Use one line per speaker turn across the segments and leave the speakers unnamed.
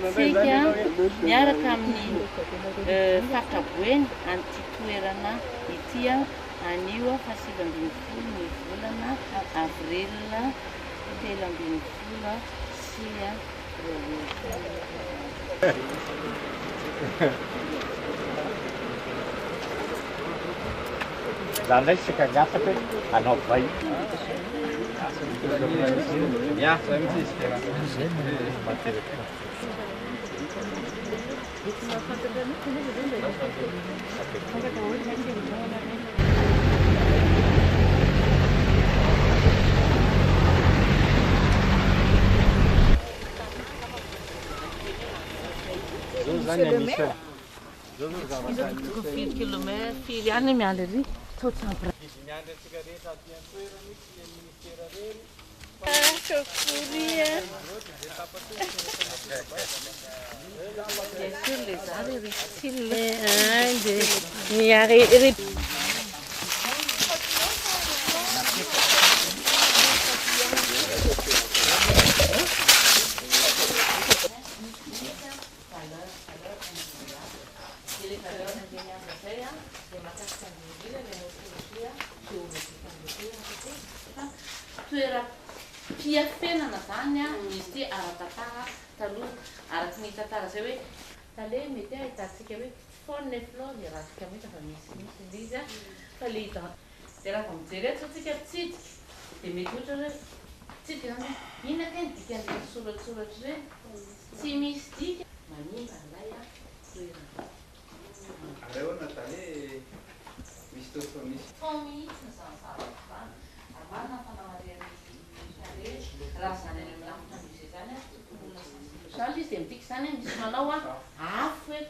atsika miaraka amin'ny faritra Boeny an'ity toerana ity anio fa 7 ny volana avril 13 sy
Zandai sekagata pe anao vai. Ya, saya mesti sekarang.
Piafenana zany misy ara-tantara taloha araky ny tantara zay hoe tale mety ahitantsika hoe faune flore ratsika mety fa misy izy fa le hita de raha mijery eto tsika tsidiky de mety ohatra hoe tsidiky zany ina kay ny dikan'le soratsoratra reny tsy misy dika manimba lay toerana
areo natany misy tofa misy
mihitsy ny zany zavatra amana fanamariana raha zany any amin'ny lafitra misy zany zany izy de mitika zany misy manao afo hoe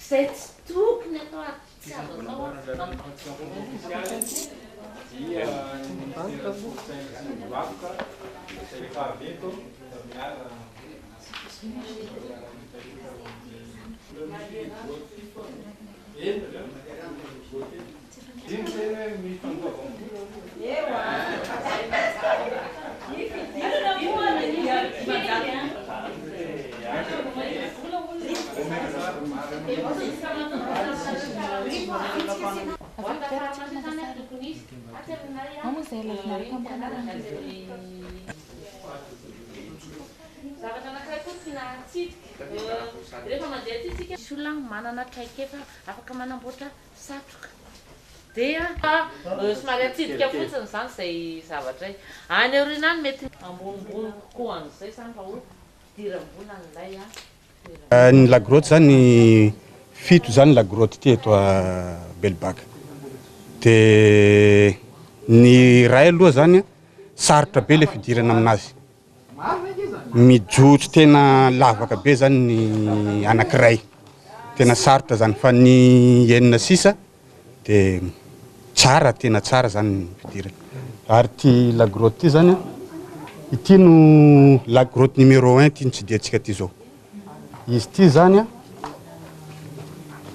zay tsy tokony atao tsy azo atao Sulang manana traikefa afaka manamboatra satroka dia somary atsidika fotsiny zany zay zavatra any aoriana mety ambonimbony kokoa an'izay zany fa ho dirambona an'ilay
ny lagrotte zany fito zany lagrotte ty eto a Belbaka de ny ray aloha zany sarotra be le fidirana aminazy mijotso tena lavaka be zany ny anankiray tena sarotra zany fa ny enina sisa de tsara tena tsara zany ny fidirana ary ty lagrotte ty zany ity no lagrotte numéro 1 ty notsidihetsika ty zao izy ty zany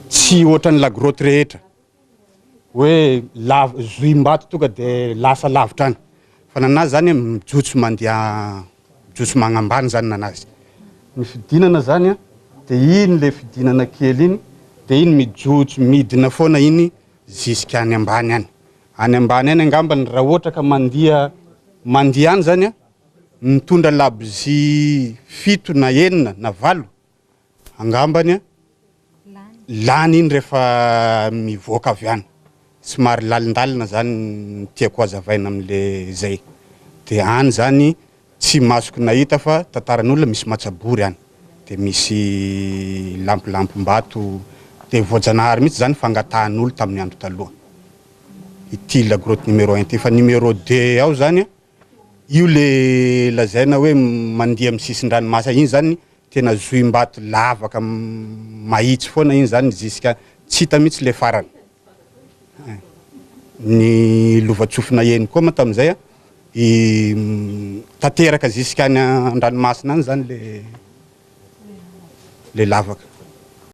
tsy ohatran'ny lagrotte rehetra hoe zoim-bato tonga de lasa lavitra any fa nanazy zany mijotso mandeha mijotso magnambany zany nanazy ny fidinana zany de iny le fidinana kely iny de iny mijotso midina foana iny jusqu'à any ambany any angambany raha ohatra ka mandia any zany mitondra labozy 7 na 9 na 8 angambany lany iny rehefa mivoaka avy any somary lalindalina zany tiako hazavaina am'le zay de any zany tsy masoko nahita fa tantaran'olona misy matsabory any de misy lampolampom-bato de voajanahary mihitsy zany fangatahan'olo tamin'ny andro taloha ity lagrotte numéro 1 ty fa numéro 2 ao zany io le lazaina hoe mandia amin'ny sisin-dranomasina iny zany tena zoim-bato lavaka mahitsy foana iny zany jusqu'à tsy hita mihitsy le farany ny lovatsofina eny koa ma tam'izay tanteraka jusqu'à ny an-dranomasina any zany le lavaka